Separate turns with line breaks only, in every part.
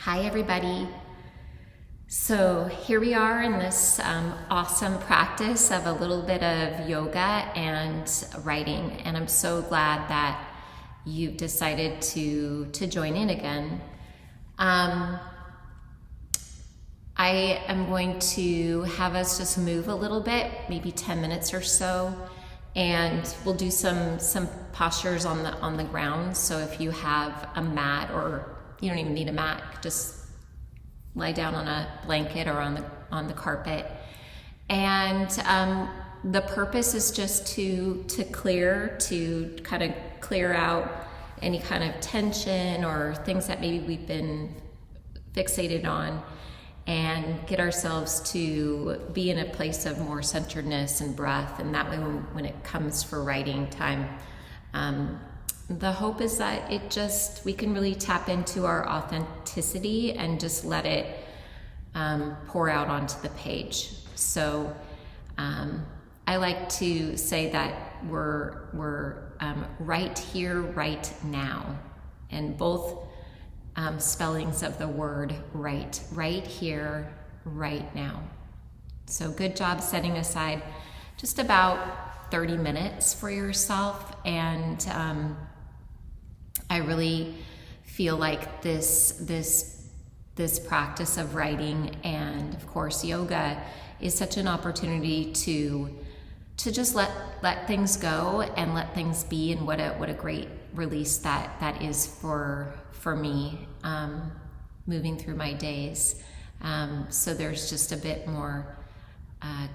Hi everybody. So here we are in this awesome practice of a little bit of yoga and writing, and I'm so glad that you've decided to join in again. I am going to have us just move a little bit, maybe 10 minutes or so, and we'll do some postures on the ground. So if you have a mat, or you don't even need a mat, just lie down on a blanket or on the carpet. And the purpose is just to kind of clear out any kind of tension or things that maybe we've been fixated on, and get ourselves to be in a place of more centeredness and breath. And that way when it comes for writing time, the hope is that we can really tap into our authenticity and just let it pour out onto the page. So I like to say that we're right here, right now, and both spellings of the word right here, right now. So good job setting aside just about 30 minutes for yourself. And I really feel like this practice of writing, and of course yoga, is such an opportunity to just let things go and let things be. And what a great release that is for me moving through my days. So there's just a bit more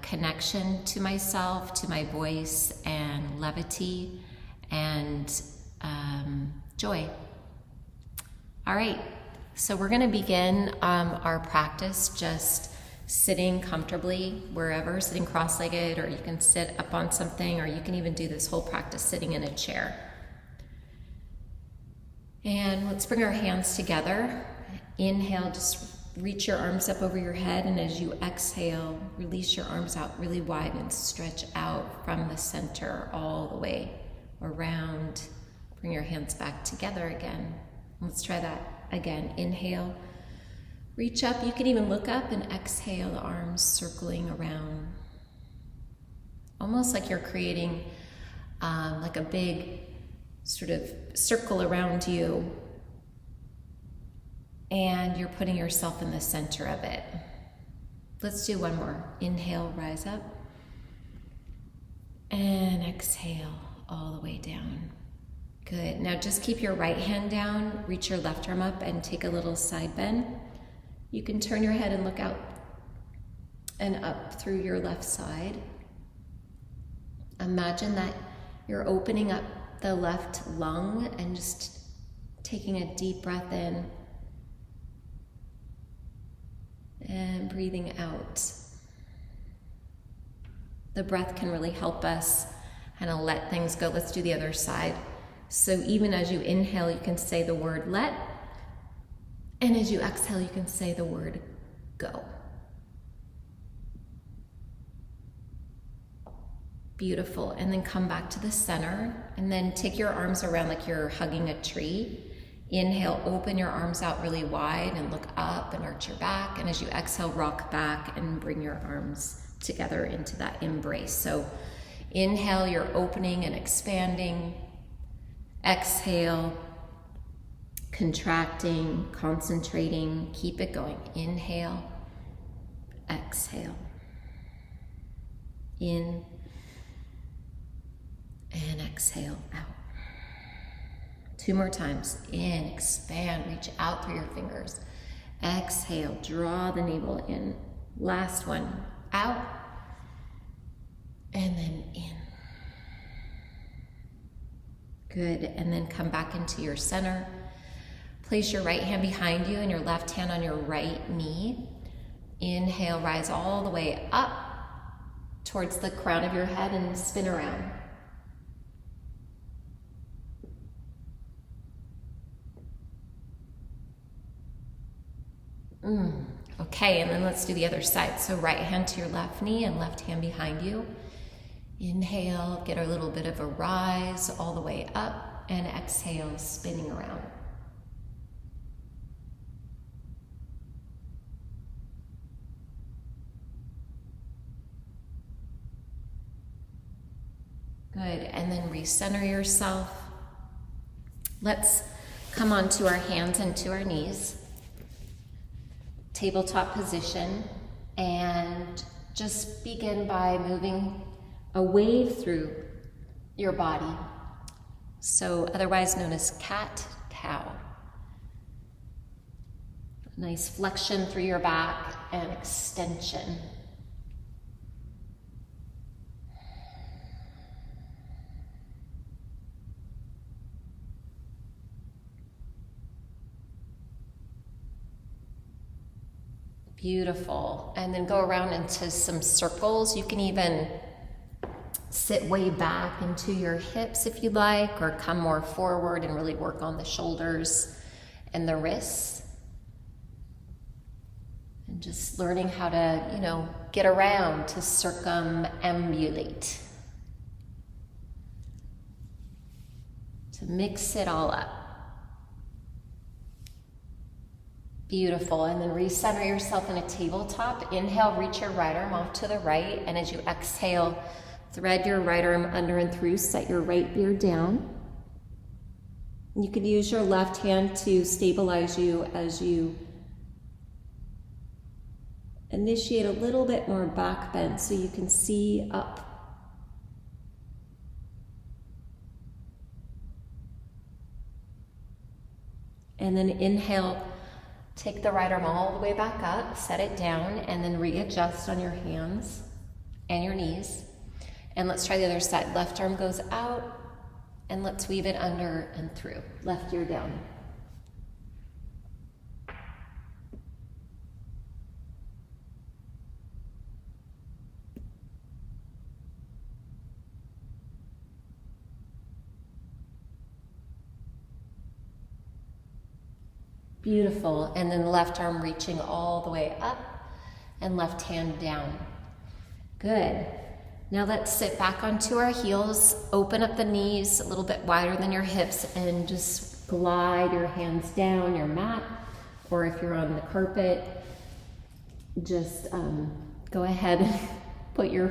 connection to myself, to my voice, and levity and joy. All right, so we're going to begin our practice just sitting comfortably wherever, sitting cross-legged, or you can sit up on something, or you can even do this whole practice sitting in a chair. And let's bring our hands together. Inhale, just reach your arms up over your head, and as you exhale, release your arms out really wide and stretch out from the center all the way around. Bring your hands back together again. Let's try that again. Inhale, reach up. You can even look up, and exhale, the arms circling around. Almost like you're creating like a big sort of circle around you, and you're putting yourself in the center of it. Let's do one more. Inhale, rise up, and exhale all the way down. Good. Now just keep your right hand down, reach your left arm up, and take a little side bend. You can turn your head and look out and up through your left side. Imagine that you're opening up the left lung and just taking a deep breath in and breathing out. The breath can really help us kind of let things go. Let's do the other side. So even as you inhale, you can say the word let, and as you exhale, you can say the word go. Beautiful. And then come back to the center, and then take your arms around like you're hugging a tree. Inhale, open your arms out really wide and look up and arch your back. And as you exhale, rock back and bring your arms together into that embrace. So inhale, you're opening and expanding. Exhale, contracting, concentrating. Keep it going. Inhale, exhale. In and exhale out. 2 more times. In, expand, reach out through your fingers. Exhale, draw the navel in. Last one. Out, and then in. Good. And then come back into your center. Place your right hand behind you and your left hand on your right knee. Inhale, rise all the way up towards the crown of your head and spin around. Okay, and then let's do the other side. So right hand to your left knee and left hand behind you. Inhale, get a little bit of a rise all the way up, and exhale, spinning around. and then recenter yourself. Let's come onto our hands and to our knees. Tabletop position, and just begin by moving a wave through your body. So otherwise known as cat-cow. Nice flexion through your back and extension. Beautiful. And then go around into some circles. You can even sit way back into your hips if you like, or come more forward and really work on the shoulders and the wrists. And just learning how to, get around, to circumambulate. To mix it all up. Beautiful, and then recenter yourself in a tabletop. Inhale, reach your right arm off to the right, and as you exhale, thread your right arm under and through, set your right ear down. You could use your left hand to stabilize you as you initiate a little bit more back bend so you can see up. And then inhale, take the right arm all the way back up, set it down, and then readjust on your hands and your knees. And let's try the other side. Left arm goes out, and let's weave it under and through. Left ear down. Beautiful, and then left arm reaching all the way up and left hand down. Good. Now let's sit back onto our heels, open up the knees a little bit wider than your hips, and just glide your hands down your mat, or if you're on the carpet, just go ahead and put your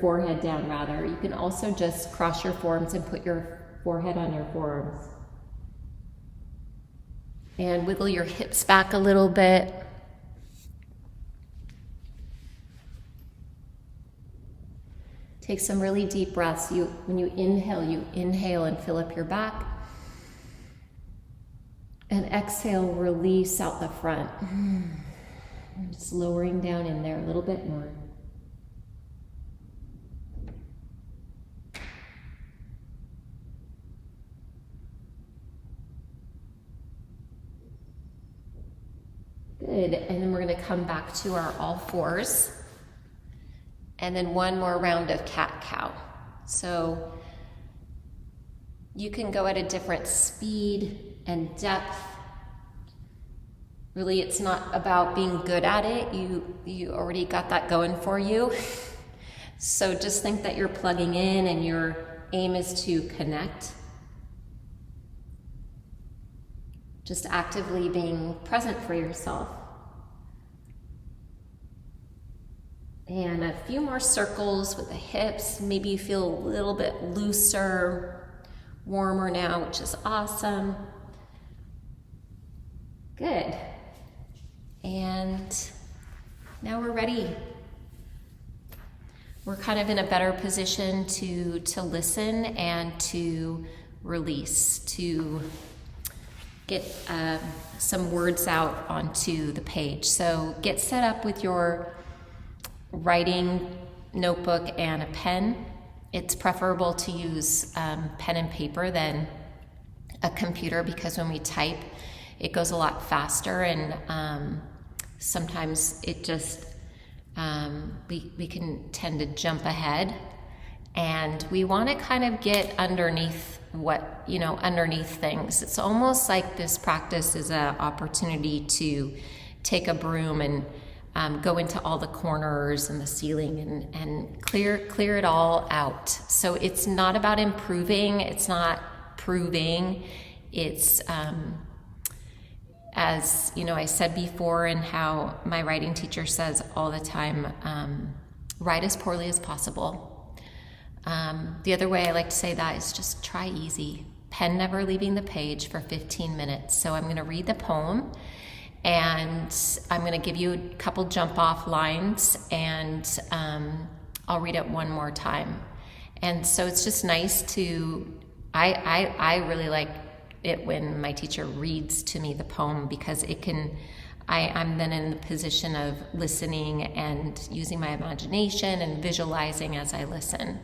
forehead down rather. You can also just cross your forearms and put your forehead on your forearms. And wiggle your hips back a little bit. Take some really deep breaths. When you inhale and fill up your back. And exhale, release out the front. Just lowering down in there a little bit more. Good, and then we're going to come back to our all fours. And then one more round of cat-cow. So you can go at a different speed and depth. Really, it's not about being good at it. You already got that going for you. So just think that you're plugging in and your aim is to connect. Just actively being present for yourself. And a few more circles with the hips. Maybe you feel a little bit looser, warmer now, which is awesome. Good. And now we're ready. We're kind of in a better position to listen and to release, to get some words out onto the page. So get set up with your writing notebook and a pen. It's preferable to use pen and paper than a computer, because when we type, it goes a lot faster, and sometimes it just, we can tend to jump ahead, and we want to kind of get underneath underneath things. It's almost like this practice is an opportunity to take a broom and go into all the corners and the ceiling and clear it all out. So it's not about improving, it's not proving, it's as I said before, and how my writing teacher says all the time, write as poorly as possible. The other way I like to say that is just try easy. Pen never leaving the page for 15 minutes. So I'm going to read the poem, and I'm going to give you a couple jump off lines, and I'll read it one more time. And so it's just nice to, I really like it when my teacher reads to me the poem, because it can, I'm then in the position of listening and using my imagination and visualizing as I listen.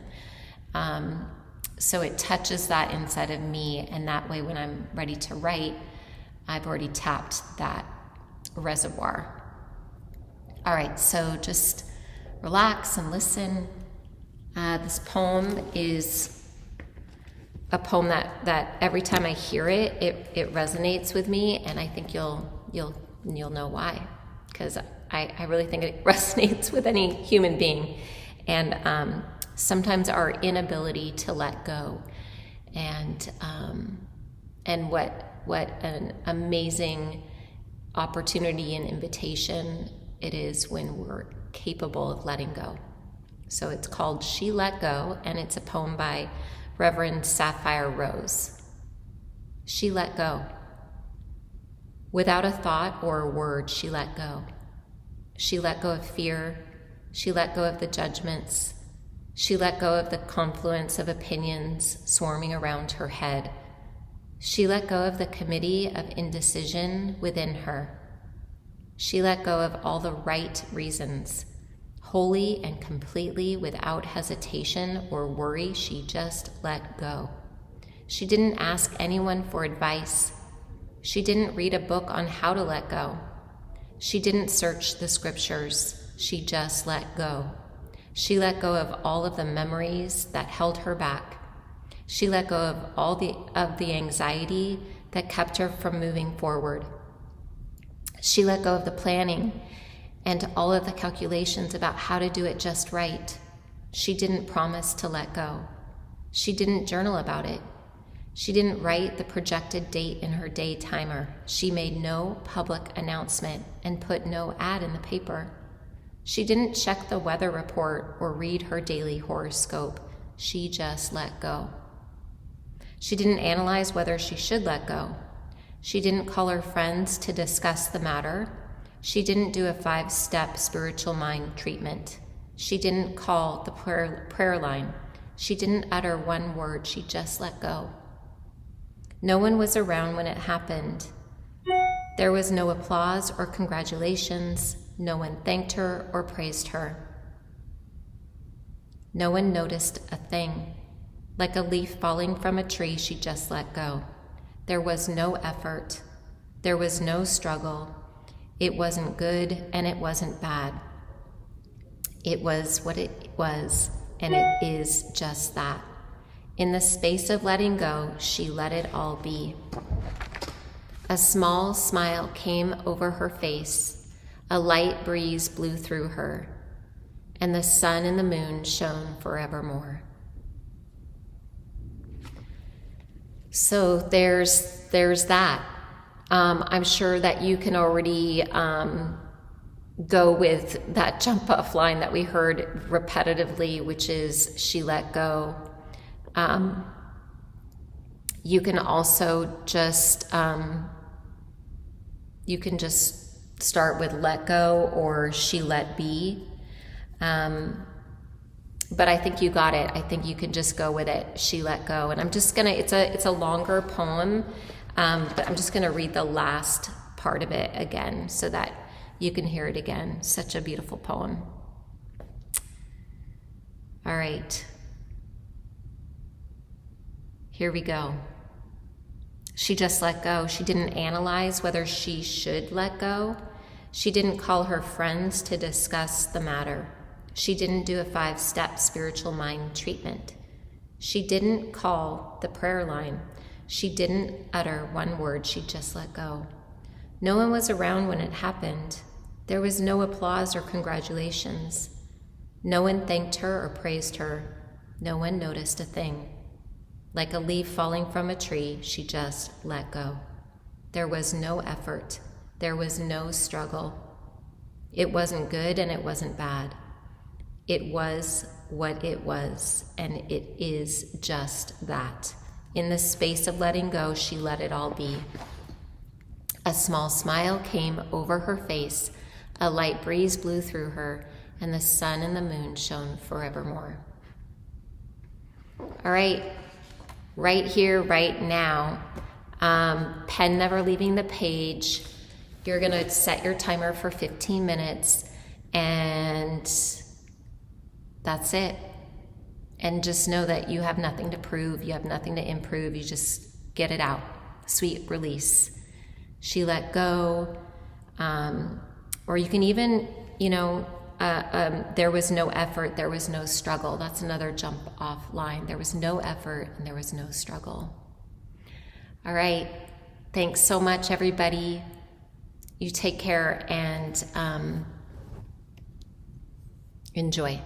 So it touches that inside of me, and that way when I'm ready to write, I've already tapped that reservoir. All right, so just relax and listen. This poem is a poem that every time I hear it, it resonates with me, and I think you'll know why, because I really think it resonates with any human being. And sometimes our inability to let go, and what an amazing opportunity and invitation it is when we're capable of letting go. So it's called She Let Go, and it's a poem by Reverend Sapphire Rose. She let go. Without a thought or a word, she let go. She let go of fear. She let go of the judgments. She let go of the confluence of opinions swarming around her head. She let go of the committee of indecision within her. She let go of all the right reasons. Wholly and completely, without hesitation or worry, she just let go. She didn't ask anyone for advice. She didn't read a book on how to let go. She didn't search the scriptures. She just let go. She let go of all of the memories that held her back. She let go of all of the anxiety that kept her from moving forward. She let go of the planning and all of the calculations about how to do it just right. She didn't promise to let go. She didn't journal about it. She didn't write the projected date in her day timer. She made no public announcement and put no ad in the paper. She didn't check the weather report or read her daily horoscope. She just let go. She didn't analyze whether she should let go. She didn't call her friends to discuss the matter. She didn't do a 5-step spiritual mind treatment. She didn't call the prayer line. She didn't utter one word. She just let go. No one was around when it happened. There was no applause or congratulations. No one thanked her or praised her. No one noticed a thing. Like a leaf falling from a tree, she just let go. There was no effort. There was no struggle. It wasn't good and it wasn't bad. It was what it was, and it is just that. In the space of letting go, she let it all be. A small smile came over her face. A light breeze blew through her, and the sun and the moon shone forevermore. So there's that. I'm sure that you can already go with that jump off line that we heard repetitively, which is she let go. You can also just start with let go or she let be. But I think you got it. I think you can just go with it. She let go. And I'm just gonna, it's a longer poem, but I'm just gonna read the last part of it again so that you can hear it again. Such a beautiful poem. All right. Here we go. She just let go. She didn't analyze whether she should let go. She didn't call her friends to discuss the matter. She didn't do a 5-step spiritual mind treatment. She didn't call the prayer line. She didn't utter one word. She just let go. No one was around when it happened. There was no applause or congratulations. No one thanked her or praised her. No one noticed a thing. Like a leaf falling from a tree, she just let go. There was no effort. There was no struggle. It wasn't good and it wasn't bad. It was what it was, and it is just that. In the space of letting go, she let it all be. A small smile came over her face, a light breeze blew through her, and the sun and the moon shone forevermore. All right, right here, right now, pen never leaving the page. You're gonna set your timer for 15 minutes, and that's it. And just know that you have nothing to prove, you have nothing to improve, you just get it out. Sweet release. She let go, or you can even, there was no effort, there was no struggle. That's another jump off line. There was no effort and there was no struggle. All right, thanks so much, everybody. You take care and enjoy.